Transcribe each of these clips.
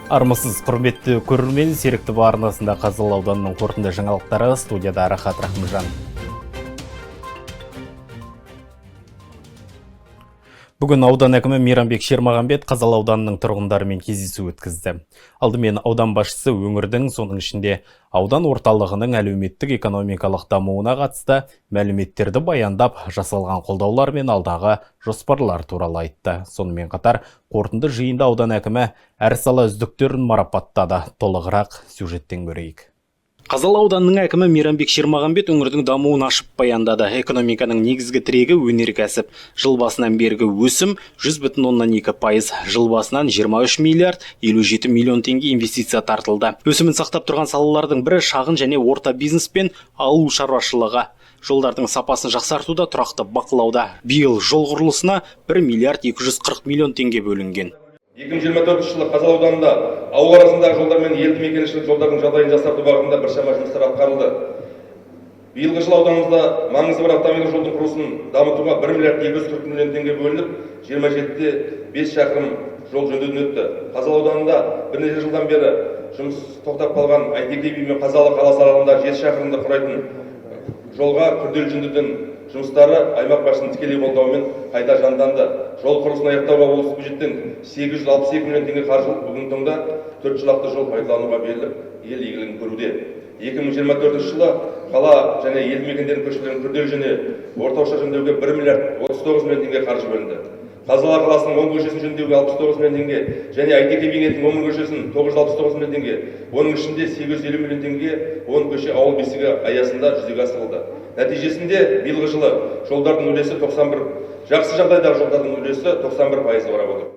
Армысыз құрметті көрермен, Серікті арнасында Қазалы ауданының қорытынды жаңалықтары, студияда Рахат Рахымжан. Бүгін аудан әкімі Мейрамбек Шермағанбет Қазалы ауданының тұрғындарымен кездесу өткізді. Алдымен аудан басшысы өңірдің, соның ішінде аудан орталығының әлеуметтік экономикалық дамуына қатысты мәліметтерді баяндап, жасалған қолдаулар мен алдағы жоспарлар туралы айтты. Сонымен қатар қорытынды жиында аудан әкімі әр сала үздіктерін марапаттады. Толығырақ сюжеттен көрейік. Қазалы ауданының әкімі Мейрамбек Шермағанбет өңірдің дамуын ашып баяндады. Экономиканың негізгі тірегі өнеркәсіп. Жыл басынан бергі өсім 100,2%. Жыл басынан 23 миллиард 57 миллион теңге инвестиция тартылды. Өсімін сақтап тұрған салалардың бірі шағын және орта бизнес пен ауыл шаруашылығы. Жолдардың сапасын жақсартуда тұрақты бақылауда. Биыл жол құрылысына 1 миллиард 240 миллион теңге бөлінген. 2024 жылы Қазалы ауданында ауыл арасындағы жолдар мен елді мекеншілік жолдардың жағдайын жақсарту бағытында біршама жұмыстар атқарылды. Биылғы жылы ауданымызда маңызы бар автомобиль жолдың құрылысын дамытуға 1 миллиард 240 миллион теңге бөлініп, 27-те 5 шақырым жол жөндеуден өтті. Қазалы ауданында бірнеше жылдан бері жұмыс тоқтап қалған Айтеке би мен Қазалы қаласы аралығында 7 шақырымды құрайтын жолға күрделі жөндеудің жұмыстары аймақ басшысының тікелей қолдауымен қайта жанданды. Жол құрылысын аяқтауға облыстық бюджеттен 862 миллион теңге қаржылық, бүгінгі таңда 4 жолақты жол пайдалануға беріліп, ел игілігін көруде. 2024 жылы қала және елді мекендердің көшелерін күрделі және орташа жөндеуге 1 миллиард 39 миллион теңге қаржы бөлінді. Қазалы қаласының 10 көшесін жөндеуге 69 миллион теңге және Айтеке бидің 10 көшесін 969 миллион теңге, оның ішінде 850 миллион теңге 10 көше ауыл бесігі аясында жүзеге асырылды. Нәтижесінде биылғы жылы жолдардың үлесі 91, жақсы жағдайдағы жолдардың үлесі 91% құрап отыр.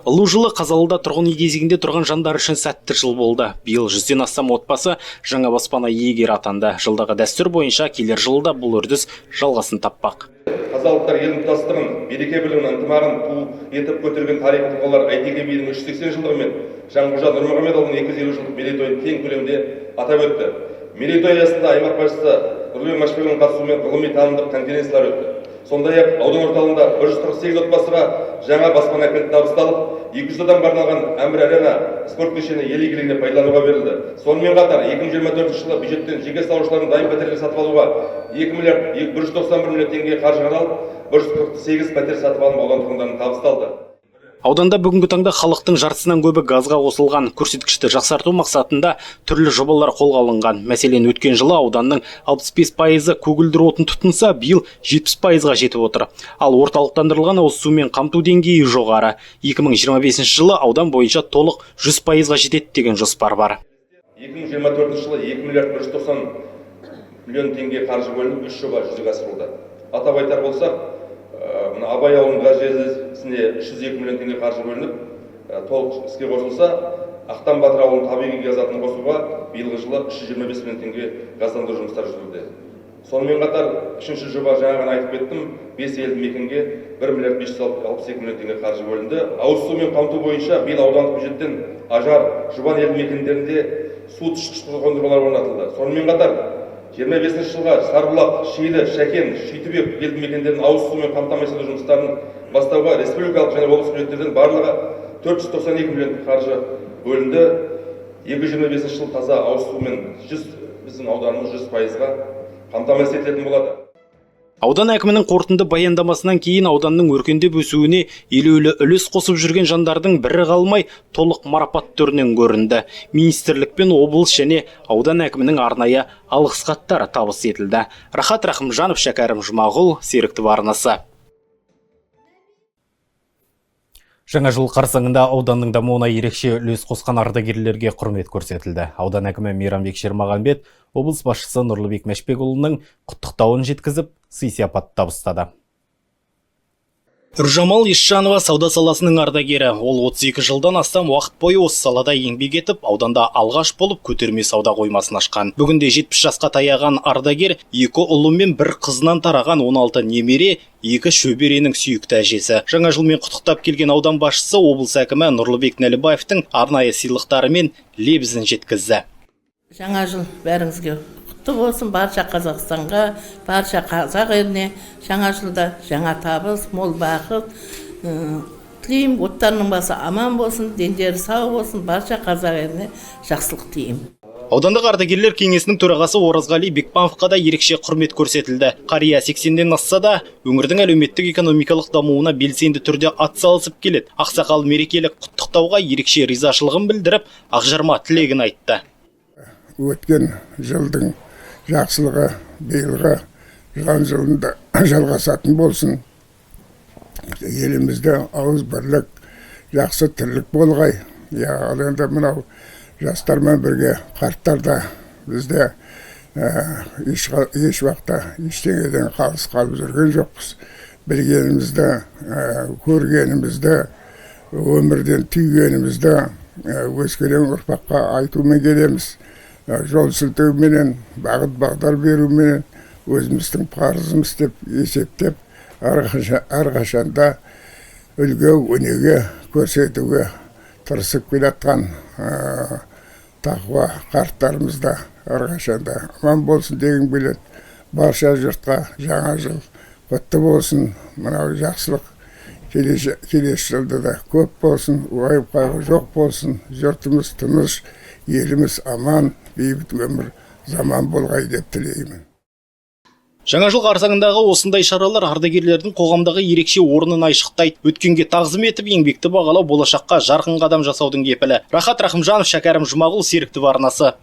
Бұл жылы Қазалыда тұрғын үй кезегінде тұрған жандар үшін сәтті жыл болды. Биыл 100-ден астам отбасы жаңа баспана иегері атанды. Жылдағы дәстүр бойынша келер жылда бұл үрдіс жалғасын таппақ. Қазалылықтар елдің тұтастығын, береке-бірлігін, ынтымағын ту етіп көтерген тарихи тұлғалар Айтеке бидің 380 жылдығы мен Жанғожа Нұрмұхамедұлының 250 жылдық мерейтойын кең көлемде атап өтті. Мерейтой аясында аймақ басшысы Нұрлыбек Машбекованың қатысуымен ғылыми танымдық конференциялар өтті. Сондай-ақ аудан орталығында 148 отбасыға жаңа баспана кілті табысталып, 200 адамға арналған Әмір арена спорт кешені ел игілігіне пайдалануға берілді. Сонымен қатар 2024 жылы бюджеттен жеке салушылардың дайын пәтерлер сатып алуға 2 миллиард 191 миллион теңге қаржы қаралып, 148 пәтер сатып алынып аудан тұрғындарына табысталды. Ауданда бүгінгі таңда халықтың жартысынан көбі газға қосылған. Көрсеткішті жақсарту мақсатында түрлі жобалар қолға алынған. Мәселен, өткен жылы ауданның 65% көгілдір отын тұтынса, биыл 70%-ға жетіп отыр. Ал орталықтандырылған ауыз сумен қамту деңгейі жоғары. 2025 жылы аудан бойынша толық 100%-ға жетеді деген жоспар бар. 2024 жылы 2 миллиард 190 миллион теңге қаржы бөлініп, 3 жоба жүзеге асырылды. Атап айтар болсақ, Абай ауылының газ желісіне 302 миллион теңге қаржы бөлініп, толық іске қосылса, Ақтан Батыр ауылының табиғи газ атын қосуға биылғы жылы 325 миллион теңге газдандыру жұмыстары жүргізілуде. Сонымен қатар, үшінші жоба жаңа ғана айтып кеттім, 5 елді мекенге 1 миллиард 562 миллион теңге қаржы бөлінді. Ауыз сумен қамту бойынша биыл аудандық бюджеттен Ажар, Жұбан елді мекендерінде су тұщытқыш қондырғылар орнатылды. Сонымен қатар 25 жылға Сарбұлақ, Шейлі, Шәкен, Шүйтібек елді мекендерін ауыз сумен қамтамасыз ету жұмыстарын бастауға республикалық және облыстық бюджеттерден барлығы 492 миллион қаржы бөлінді. 2025 жыл таза ауыз сумен біздің ауданымыз 100%-ға қамтамасыз етілетін болады. Аудан әкімінің қорытынды баяндамасынан кейін ауданның өркендеп өсуіне елеулі үлес қосып жүрген жандардың бірі қалмай толық марапат түрінен көрінді. Министрлік пен облыс және аудан әкімінің арнайы алғыс хаттары табыс етілді. Рахат Рахымжанов, Шәкәрім Жұмағұл, Серікті арнасы. Жаңа жыл қарсаңында ауданның дамуына ерекше үлес қосқан ардагерлерге құрмет көрсетілді. Аудан әкімі Мейрамбек Шермағанбет облыс басшысы Нұрлыбек Мәшбекұлының құттықтауын жеткізіп, сый-сияпат табыстады. Үржамал Исжанова сауда саласының ардагері. Ол 32 жылдан астам уақыт бойы осы салада еңбек етіп, ауданда алғаш болып көтерме сауда қоймасын ашқан. Бүгінде 70 жасқа таяған ардагер 2 ұлы мен 1 қызынан тараған 16 немере, 2 шөберенің сүйікті әжесі. Жаңа жылмен құттықтап келген аудан басшысы облыс әкімі Нұрлыбек Нәлібаевтың арнайы сыйлықтарымен лебізін жеткізді. Жаңа жыл бәріңізге құтты болсын, барша Қазақстанға, барша қазақ еліне жаңа жылда жаңа табыс, мол бақыт, тілеймін, оттарының басы аман болсын, дендері сау болсын, барша қазақ еліне жақсылық тілеймін. Аудандық ардагерлер кеңесінің төрағасы Оразғали Бекпановқа да ерекше құрмет көрсетілді. Қария 80-ден асса да, өңірдің әлеуметтік экономикалық дамуына белсенді түрде атсалысып келеді. Ақсақал мерекелік құттықтауға ерекше ризашылығын білдіріп, ақжарма тілегін айтты. Өткен жылдың жақсылығы биылғы жылан жылында жалғасатын болсын. Елімізде ауыз бірлік, жақсы тірлік болғай. Ал енді мынау жастармен бірге қарттар да бізде еш уақытта ештеңеден қалыс қалып жүрген жоқпыз. Білгенімізді, көргенімізді, өмірден түйгенімізді өскелең ұрпаққа айтумен келеміз. Жол сілтеуменен, бағыт бағдар беруменен өзіміздің парызымыз деп есептеп, әрқашанда үлгі өнеге көрсетуге тырысып келатқан тақуа қарттарымызда әрқашанда аман болсын деген келеді. Барша жұртқа жаңа жыл құтты болсын, мынау жақсылық келесі жылда да көп болсын, уайым қайғы жоқ болсын, жұртымыз тыныш, еліміз аман, бейбіт өмір заман болғай деп тілеймін. Жаңа жыл қарсаңындағы осындай шаралар ардагерлердің қоғамдағы ерекше орнын айшықтайды. Өткенге тағзым етіп, еңбекті бағалау болашаққа жарқын қадам жасаудың кепілі. Рахат Рахымжанов, Шәкәрім Жұмағұл, Серікті арнасы.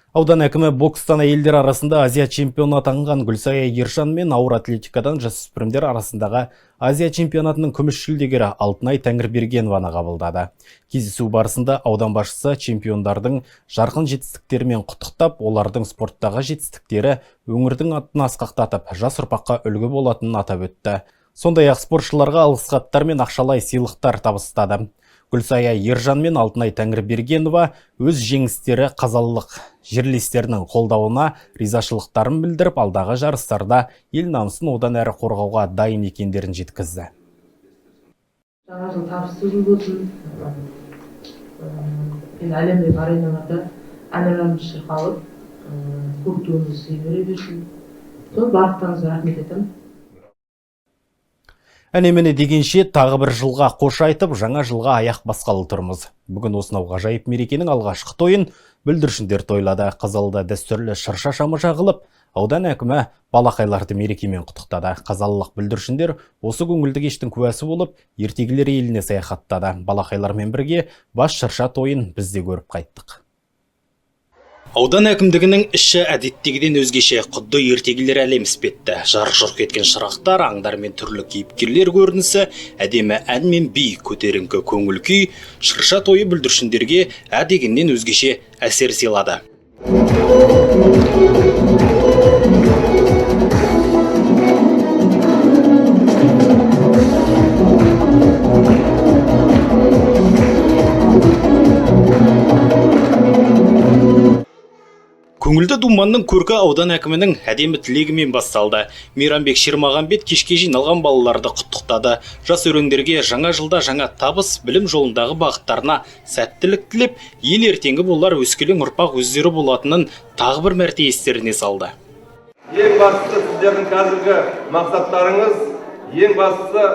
Аудан әкімі бокстан әйелдер арасында Азия чемпионы атанған Гүлсая Ержан мен ауыр атлетикадан жасөспірімдер арасындағы Азия чемпионатының күміс жүлдегері Алтынай Тәңірбергенованы қабылдады. Кездесу барысында аудан басшысы чемпиондардың жарқын жетістіктерімен құттықтап, олардың спорттағы жетістіктері өңірдің атын асқақтатып, жас ұрпаққа үлгі болатынын атап өтті. Сондай-ақ спортшыларға алғыс хаттар мен ақшалай сыйлықтар табыстады. Гүлсая Ержан мен Алтынай Тәңірбергенова өз жеңістері қазалылық жерлестерінің қолдауына ризашылықтарын білдіріп, алдағы жарыстарда ел намысын одан әрі қорғауға дайын екендерін жеткізді. Жаңа жыл табысты жыл болсын. Әлемдік ареналарда әнұранымыз шырқалып, көк туымыз сый бере берсін. Сол барлықтарыңызға рахмет етемін. Әне-міне дегенше тағы бір жылға қош айтып, жаңа жылға аяқ басқалы тұрмыз. Бүгін осынау ғажайып мерекенің алғашқы тойын бүлдіршіндер тойлады. Қазалыда дәстүрлі шырша шамы жағылып, аудан әкімі балақайларды мерекемен құттықтады. Қазалылық бүлдіршіндер осы көңілді кештің куәсі болып, ертегілер еліне саяхаттады. Балақайлармен бірге бас шырша тойын біз де көріп қайттық. Аудан әкімдігінің іші әдеттегіден өзгеше, құдды ертегілер әлем іспетті. Жарқ-жұрқ кеткен шырақтар, аңдар мен түрлі кейіпкерлер көрінісі, әдемі ән мен би, көтеріңкі көңіл күй, шырша тойы бүлдіршіндерге әдегеннен өзгеше әсер сыйлады. Көңілді думанның көркі аудан әкімінің әдемі тілегімен басталды. Мейрамбек Шермағанбет кешке жиналған балаларды құттықтады. Жас өрендерге жаңа жылда жаңа табыс, білім жолындағы бағыттарына сәттілік тілеп, ел ертеңгі болар өскелең ұрпақ өздері болатынын тағы бір мәрте естеріне салды. Ең бастысы сіздердің қазіргі мақсаттарыңыз, ең бастысы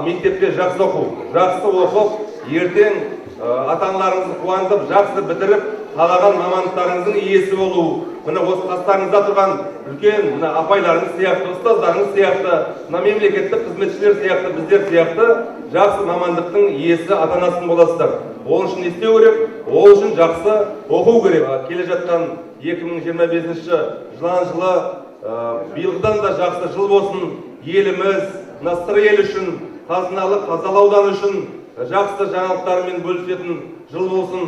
мектепте жақсы оқып, ертең ата-аналарыңызды қуантып, жақсы бітіріп, қалаған мамандықтарыңыздың иесі болу. Мына осы қастарыңызда тұрған үлкен апайларыңыз сияқты, ұстаздарыңыз сияқты, мемлекеттік қызметшілер сияқты, біздер сияқты жақсы мамандықтың иесі ата-анасын боласыздар. Ол үшін не істеу керек? Ол үшін жақсы оқу керек. Келе жатқан 2025 жылан жылы биылғыдан да жақсы жыл болсын. Еліміз, Настыр ел үшін, қазыналы Қазалы ауданы үшін жақсы жаңалықтармен бөлісетін жыл болсын.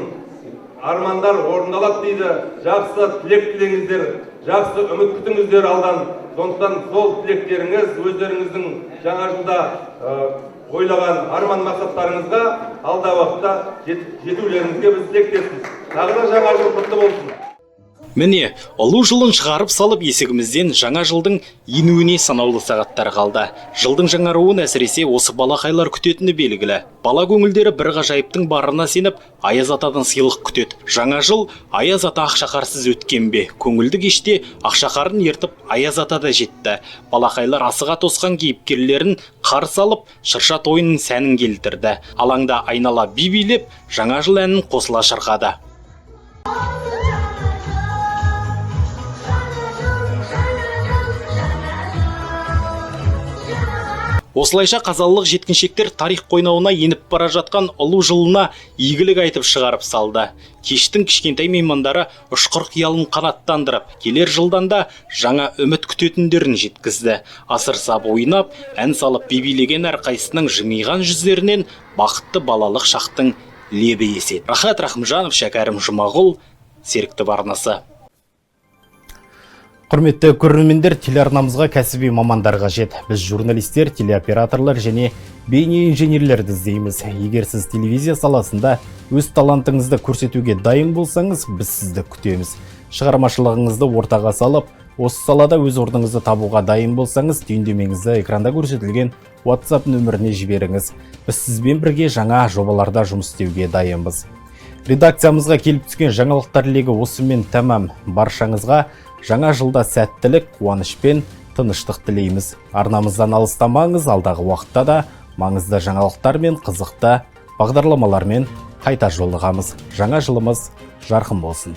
Армандар орындалады дейді. Жақсы тілек тілеңіздер, жақсы үміт күтіңіздер алдан. Сондықтан сол тілектеріңіз өздеріңіздің жаңа жылда ойлаған арман мақсаттарыңызға алда уақытта жетулеріңізге біз тілектеспіз. Тағы да жаңа жыл құтты болсын. Міне, ұлу жылын шығарып салып есігімізден жаңа жылдың енуіне санаулы сағаттар қалды. Жылдың жаңаруын әсіресе осы балақайлар күтетіні белгілі. Бала көңілдері бір ғажайыптың барына сеніп, Аяз атадан сыйлық күтеді. Жаңа жыл Аяз ата Ақшақарсыз өткен бе? Көңілді кеште Ақшақарын ертіп Аяз ата да жетті. Балақайлар асыға тосқан кейіпкерлерін қарсы алып, шырша тойының сәнін келтірді. Алаңда айнала би билеп, жаңа жыл әнін қосыла шырқады. Осылайша қазалылық жеткіншектер тарих қойнауына еніп бара жатқан ұлу жылына игілік айтып шығарып салды. Кештің кішкентай меймандары ұшқыр қиялын қанаттандырып, келер жылдан да жаңа үміт күтетіндерін жеткізді. Асыр-сап ойнап, ән салып би-билеген әрқайсының жымиған жүздерінен бақытты балалық шақтың лебі еседі. Рахат Рахымжанов, Шәкәрім Жұмағұл, Серіктіп арнасы. Құрметті көрермендер, телеарнамызға кәсіби мамандар қажет. Біз журналистер, телеоператорлар және бейне инженерлерді іздейміз. Егер сіз телевизия саласында өз талантыңызды көрсетуге дайын болсаңыз, біз сізді күтеміз. Шығармашылығыңызды ортаға салып, осы салада өз орныңызды табуға дайын болсаңыз, түйіндемеңізді экранда көрсетілген WhatsApp нөміріне жіберіңіз. Біз сізбен бірге жаңа жобаларда жұмыс істеуге дайынбыз. Редакциямызға келіп түскен жаңалықтар легі осымен тәмам. Баршаңызға жаңа жылда сәттілік, қуаныш пен тыныштық тілейміз. Арнамыздан алыстамаңыз, алдағы уақытта да маңызды жаңалықтар мен қызықты бағдарламалармен қайта жолығамыз. Жаңа жылымыз жарқын болсын.